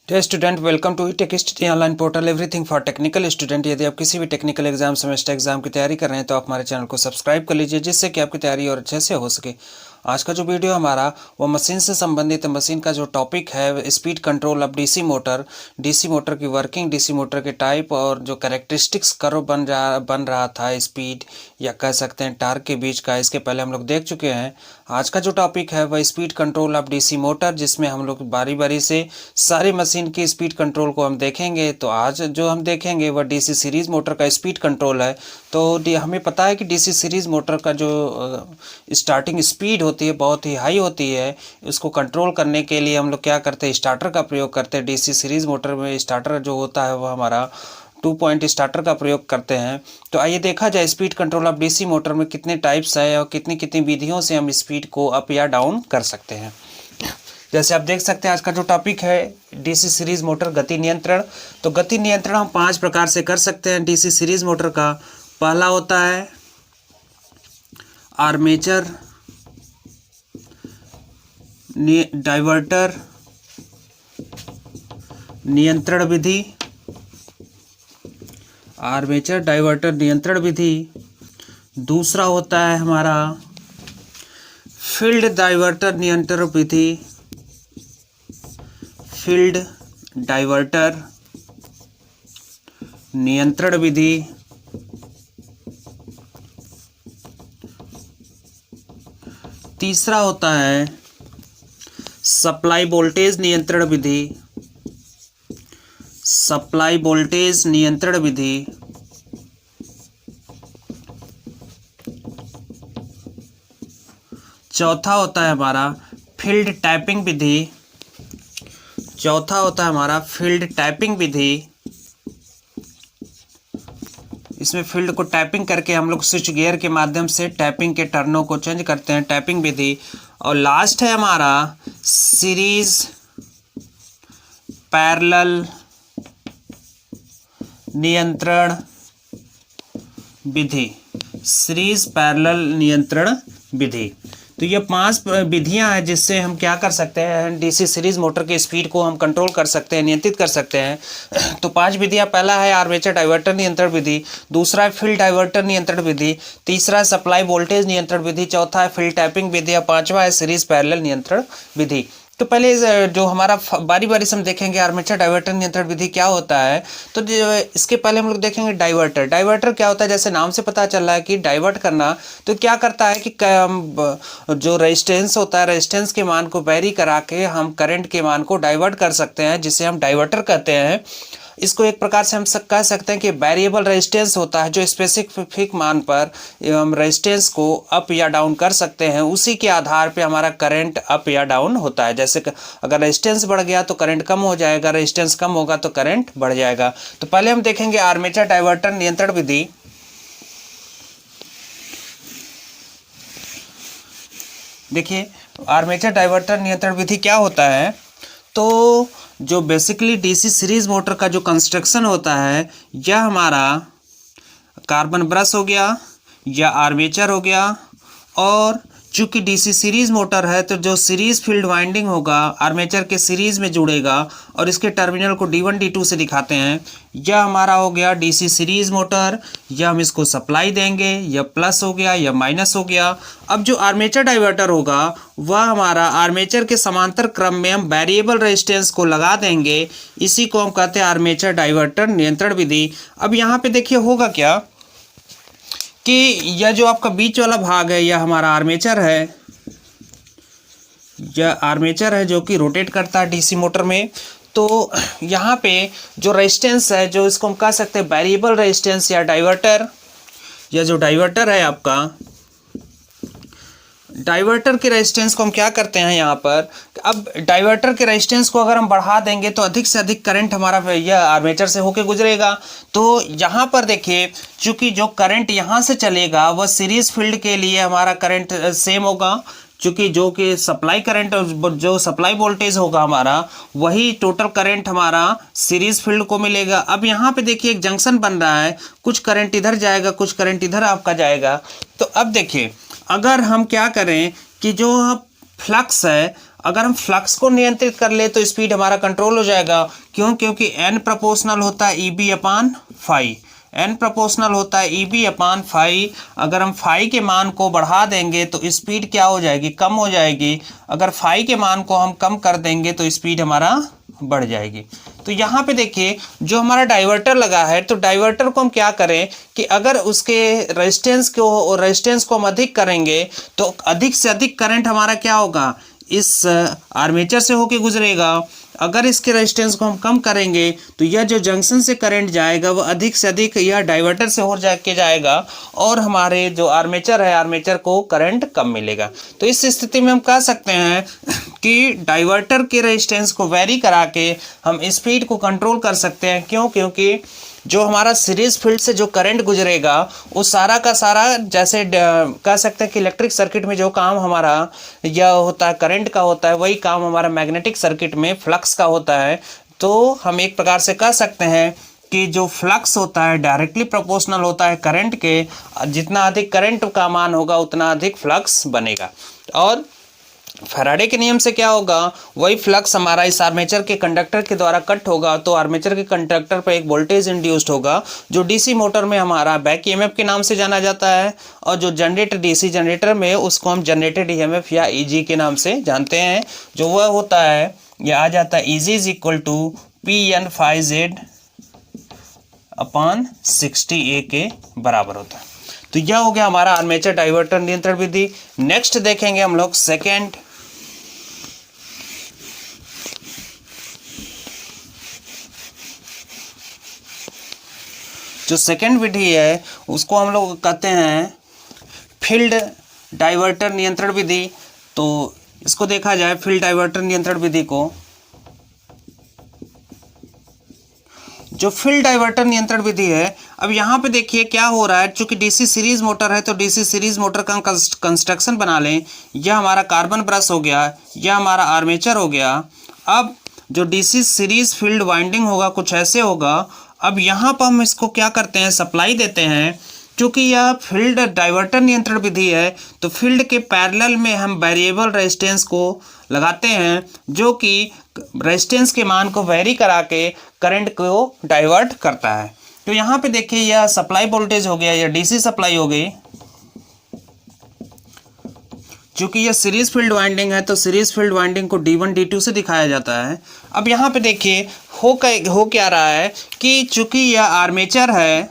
Dear student, welcome to tech study online portal everything for technical student. यदि आप किसी भी टेक्निकल एग्जाम सेमेस्टर एग्जाम की तैयारी कर रहे हैं तो आप हमारे चैनल को सब्सक्राइब कर लीजिए, जिससे कि आपकी तैयारी और अच्छे से हो सके। आज का जो वीडियो हमारा वो मशीन से संबंधित है। मशीन का जो टॉपिक है speed control of DC motor की वर्किंग, डीसी मोटर के टाइप और जो कैरेक्टरिस्टिक्स कर्व बन रहा था स्पीड या कह सकते हैं टार्क के बीच का, इसके पहले हम लोग देख चुके हैं। आज का जो टॉपिक है वह speed control of DC motor, जिसमें हम लोग बारी बारी से सारी मशीन की स्पीड कंट्रोल को हम देखेंगे। तो आज जो हम देखेंगे वह डीसी सीरीज़ मोटर का स्पीड कंट्रोल है। तो हमें पता है कि डीसी सीरीज़ मोटर का जो स्टार्टिंग स्पीड होती है बहुत ही हाई होती है। इसको कंट्रोल करने के लिए हम लोग क्या करते हैं, स्टार्टर का प्रयोग करते हैं। डीसी सीरीज़ मोटर में स्टार्टर जो होता है वह हमारा 2 पॉइंट स्टार्टर का प्रयोग करते हैं। तो आइए देखा जाए speed control of DC motor में कितने टाइप्स हैं और कितनी कितनी विधियों से हम स्पीड को अप या डाउन कर सकते हैं। जैसे आप देख सकते हैं आज का जो टॉपिक है डीसी सीरीज़ मोटर गति नियंत्रण। तो गति नियंत्रण हम 5 प्रकार से कर सकते हैं डीसी सीरीज़ मोटर का। पहला होता है आर्मेचर डाइवर्टर नियंत्रण विधि। आर्मेचर डाइवर्टर नियंत्रण विधि। दूसरा होता है हमारा फील्ड डाइवर्टर नियंत्रण विधि, फील्ड डाइवर्टर नियंत्रण विधि। तीसरा होता है सप्लाई वोल्टेज नियंत्रण विधि, सप्लाई वोल्टेज नियंत्रण विधि। चौथा होता है हमारा फील्ड टैपिंग विधि, चौथा होता है हमारा फील्ड टैपिंग विधि। इसमें फील्ड को टैपिंग करके हम लोग स्विच गियर के माध्यम से टैपिंग के टर्नों को चेंज करते हैं, टैपिंग विधि। और लास्ट है हमारा सीरीज पैरेलल नियंत्रण विधि, सीरीज पैरेलल नियंत्रण विधि। तो ये 5 विधियां हैं जिससे हम क्या कर सकते हैं, डीसी सीरीज मोटर की स्पीड को हम कंट्रोल कर सकते हैं, नियंत्रित कर सकते हैं। तो 5 विधियां, पहला है आर्मेचर डाइवर्टर नियंत्रण विधि, दूसरा है फील्ड डाइवर्टर नियंत्रण विधि, तीसरा है सप्लाई वोल्टेज नियंत्रण विधि, चौथा है फील्ड टैपिंग विधि और पांचवा है सीरीज पैरेलल नियंत्रण विधि। तो पहले जो हमारा बारी बारी से हम देखेंगे आर्मेचर डाइवर्टर नियंत्रण विधि क्या होता है। तो इसके पहले हम लोग देखेंगे डाइवर्टर। डाइवर्टर क्या होता है, जैसे नाम से पता चल रहा है कि डाइवर्ट करना। तो क्या करता है कि जो रेजिस्टेंस होता है, रेजिस्टेंस के मान को वेरी करा के हम करंट के मान को डाइवर्ट कर सकते हैं, जिसे हम डाइवर्टर कहते हैं। इसको एक प्रकार से हम कह सकते हैं कि वेरिएबल रेजिस्टेंस होता है, जो स्पेसिफिक मान पर हम रेजिस्टेंस को अप या डाउन कर सकते हैं। उसी के आधार पे हमारा करंट अप या डाउन होता है। जैसे अगर रेजिस्टेंस बढ़ गया तो करंट कम हो जाएगा, रेजिस्टेंस कम होगा तो करंट बढ़ जाएगा। तो पहले हम देखेंगे आर्मेचर डाइवर्टर नियंत्रण विधि। देखिए आर्मेचर डाइवर्टर नियंत्रण विधि क्या होता है। तो जो बेसिकली डीसी सीरीज मोटर का जो कंस्ट्रक्शन होता है, यह हमारा कार्बन ब्रश हो गया या आर्मेचर हो गया। और चूंकि डीसी सीरीज मोटर है तो जो सीरीज फील्ड वाइंडिंग होगा आर्मेचर के सीरीज में जुड़ेगा और इसके टर्मिनल को D1 D2 से दिखाते हैं। यह हमारा हो गया डीसी सीरीज मोटर। यह हम इसको सप्लाई देंगे, यह प्लस हो गया, यह माइनस हो गया। अब जो आर्मेचर डाइवर्टर होगा वह हमारा आर्मेचर के समांतर क्रम में हम वेरिएबल रेजिस्टेंस को लगा देंगे। इसी को हम कहते हैं आर्मेचर डाइवर्टर नियंत्रण विधि। अब यहाँ पे देखिए होगा क्या कि यह जो आपका बीच वाला भाग है यह हमारा आर्मेचर है, यह आर्मेचर है जो कि रोटेट करता है डीसी मोटर में। तो यहाँ पे जो रेजिस्टेंस है, जो इसको हम कह सकते हैं वेरिएबल रेजिस्टेंस या डाइवर्टर, यह जो डाइवर्टर है आपका, डाइवर्टर के रेजिस्टेंस को हम क्या करते हैं यहाँ पर। अब डाइवर्टर के रेजिस्टेंस को अगर हम बढ़ा देंगे तो अधिक से अधिक करंट हमारा यह आर्मेचर से होके गुजरेगा। तो यहाँ पर देखिए चूंकि जो करंट यहाँ से चलेगा वह सीरीज फील्ड के लिए हमारा करंट सेम होगा, चूँकि जो कि सप्लाई करंट, जो सप्लाई वोल्टेज होगा हमारा, वही टोटल करंट हमारा सीरीज फील्ड को मिलेगा। अब यहाँ पे देखिए एक जंक्शन बन रहा है, कुछ करंट इधर जाएगा, कुछ करंट इधर आपका जाएगा। तो अब देखिए अगर हम क्या करें कि जो फ्लक्स है अगर हम फ्लक्स को नियंत्रित कर ले तो स्पीड हमारा कंट्रोल हो जाएगा। क्यों? क्योंकि एन प्रोपोर्शनल होता है ई बी अपान फाई। एन प्रोपोर्शनल होता है ई बी अपान फाई। अगर हम फाई के मान को बढ़ा देंगे तो स्पीड क्या हो जाएगी? कम हो जाएगी। अगर फाई के मान को हम कम कर देंगे तो स्पीड हमारा बढ़ जाएगी। तो यहाँ पे देखिए जो हमारा डाइवर्टर लगा है, तो डाइवर्टर को हम क्या करें कि अगर उसके रेजिस्टेंस को हम अधिक करेंगे तो अधिक से अधिक करंट हमारा क्या होगा? इस आर्मेचर से होके गुजरेगा। अगर इसके रेजिस्टेंस को हम कम करेंगे तो यह जो जंक्शन से करंट जाएगा वह अधिक से अधिक यह डाइवर्टर से हो के जाएगा और हमारे जो आर्मेचर है, आर्मेचर को करंट कम मिलेगा। तो इस स्थिति में हम कह सकते हैं कि डाइवर्टर के रेजिस्टेंस को वेरी करा के हम स्पीड को कंट्रोल कर सकते हैं। क्यों? क्योंकि जो हमारा सीरीज फील्ड से जो करंट गुजरेगा वो सारा का सारा, जैसे कह सकते हैं कि इलेक्ट्रिक सर्किट में जो काम हमारा यह होता है करंट का होता है, वही काम हमारा मैग्नेटिक सर्किट में फ्लक्स का होता है। तो हम एक प्रकार से कह सकते हैं कि जो फ्लक्स होता है डायरेक्टली प्रोपोर्शनल होता है करंट के। जितना अधिक करंट का मान होगा उतना अधिक फ्लक्स बनेगा। और फैराडे के नियम से क्या होगा? वही फ्लक्स हमारा इस आर्मेचर के कंडक्टर के द्वारा कट होगा तो आर्मेचर के कंडक्टर पर एक वोल्टेज इंड्यूस्ड होगा जो डीसी मोटर में हमारा बैक ईएमएफ के नाम से जाना जाता है। और जो जनरेटर डीसी जनरेटर में उसको हम जनरेटेड ईएमएफ या ईजी के नाम से जानते हैं। जो वह होता है, यह आ जाता है E G is equal to P N phi Z upon 60A के बराबर होता है। तो यह हो गया हमारा आर्मेचर डाइवर्टर नियंत्रण विधि। नेक्स्ट देखेंगे हम लोग सेकेंड। जो सेकेंड विधि है उसको हम लोग कहते हैं फील्ड डाइवर्टर नियंत्रण विधि। तो इसको देखा जाए फील्ड डाइवर्टर नियंत्रण विधि को, जो फील्ड डाइवर्टर नियंत्रण विधि है, अब यहाँ पे देखिए क्या हो रहा है। चूंकि डीसी सीरीज मोटर है तो डीसी सीरीज मोटर का कंस्ट्रक्शन बना लें। यह हमारा कार्बन ब्रश हो गया, यह हमारा आर्मेचर हो गया। अब जो डीसी सीरीज फील्ड वाइंडिंग होगा कुछ ऐसे होगा। अब यहाँ पर हम इसको क्या करते हैं? सप्लाई देते हैं। क्योंकि यह फील्ड डाइवर्टर नियंत्रण विधि है तो फील्ड के पैरेलल में हम वेरिएबल रेजिस्टेंस को लगाते हैं जो कि रेजिस्टेंस के मान को वेरी करा के करंट को डाइवर्ट करता है। तो यहाँ पे देखिए यह सप्लाई वोल्टेज हो गया, यह डीसी सप्लाई हो गई। चूंकि यह सीरीज फील्ड वाइंडिंग है तो सीरीज फील्ड वाइंडिंग को D1 D2 से दिखाया जाता है। अब यहाँ पे देखिए हो क्या रहा है कि चूंकि यह आर्मेचर है,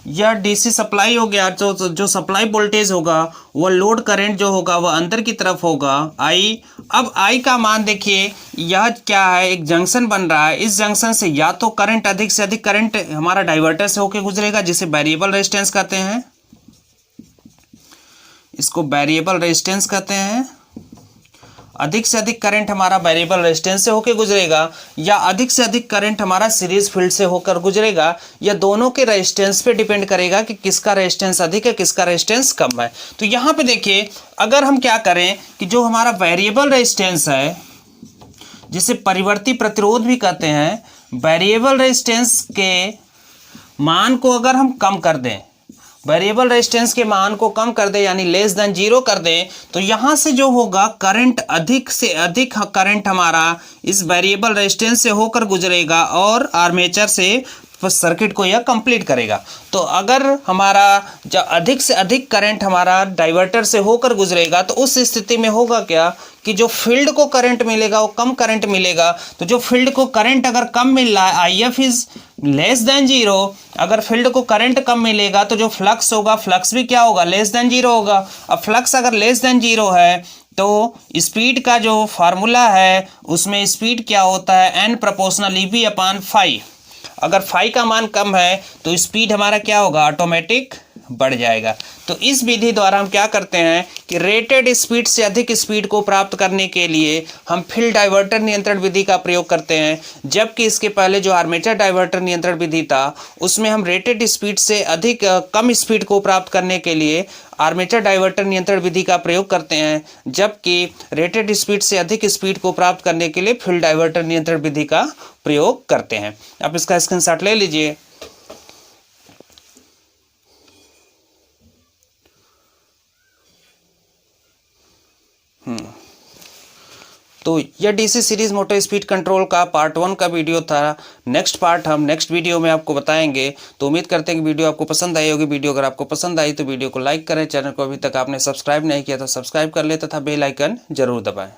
यह डीसी सप्लाई हो गया। तो जो सप्लाई वोल्टेज होगा वह लोड करंट जो होगा वह अंदर की तरफ होगा आई। अब आई का मान देखिए, यह क्या है? एक जंक्शन बन रहा है। इस जंक्शन से या तो करंट अधिक से अधिक करंट हमारा डाइवर्टर से होकर गुजरेगा जिसे वेरिएबल रेजिस्टेंस कहते हैं। इसको वेरिएबल रेजिस्टेंस कहते हैं। अधिक से अधिक करंट हमारा वेरिएबल रेजिस्टेंस से होकर गुजरेगा या अधिक से अधिक करंट हमारा सीरीज फील्ड से होकर गुजरेगा। या दोनों के रेजिस्टेंस पे डिपेंड करेगा कि किसका रेजिस्टेंस अधिक है, किसका रेजिस्टेंस कम है। तो यहाँ पे देखिए अगर हम क्या करें कि जो हमारा वेरिएबल रेजिस्टेंस है, जिसे परिवर्ती प्रतिरोध भी कहते हैं, वेरिएबल रेजिस्टेंस के मान को अगर हम कम कर दें, वेरिएबल रेजिस्टेंस के मान को कम कर दे यानी लेस देन 0 कर दें, तो यहाँ से जो होगा करंट अधिक से अधिक करंट हमारा इस वेरिएबल रेजिस्टेंस से होकर गुजरेगा और आर्मेचर से सर्किट को यह कंप्लीट करेगा। तो अगर हमारा जब अधिक से अधिक करंट हमारा डाइवर्टर से होकर गुजरेगा तो उस स्थिति में होगा क्या कि जो फील्ड को करंट मिलेगा वो कम करंट मिलेगा। तो जो फील्ड को करंट अगर कम मिल रहा है, IF इज लेस देन 0, अगर फील्ड को करंट कम मिलेगा तो जो फ्लक्स होगा, फ्लक्स भी क्या होगा? लेस देन 0 होगा। अब फ्लक्स अगर लेस देन 0 है तो स्पीड का जो फार्मूला है उसमें स्पीड क्या होता है? N प्रोपोर्शनल EB अपान फाई। अगर फाई का मान कम है तो स्पीड हमारा क्या होगा? ऑटोमेटिक बढ़ जाएगा। तो इस विधि द्वारा हम क्या करते हैं कि रेटेड स्पीड से अधिक स्पीड को प्राप्त करने के लिए हम फील्ड डाइवर्टर नियंत्रण विधि का प्रयोग करते हैं। जबकि इसके पहले जो आर्मेचर डाइवर्टर नियंत्रण विधि था उसमें हम रेटेड स्पीड से अधिक कम स्पीड को प्राप्त करने के लिए आर्मेचर डाइवर्टर नियंत्रण विधि का प्रयोग करते हैं, जबकि रेटेड स्पीड से अधिक स्पीड को प्राप्त करने के लिए फील्ड डाइवर्टर नियंत्रण विधि का प्रयोग करते हैं। आप इसका स्क्रीनशॉट ले लीजिए। तो यह DC series motor speed control का पार्ट 1 का वीडियो था। नेक्स्ट पार्ट हम नेक्स्ट वीडियो में आपको बताएंगे। तो उम्मीद करते हैं कि वीडियो आपको पसंद आई होगी। वीडियो अगर आपको पसंद आई तो वीडियो को लाइक करें, चैनल को अभी तक आपने सब्सक्राइब नहीं किया तो सब्सक्राइब कर ले तथा बेल आइकन जरूर दबाएं।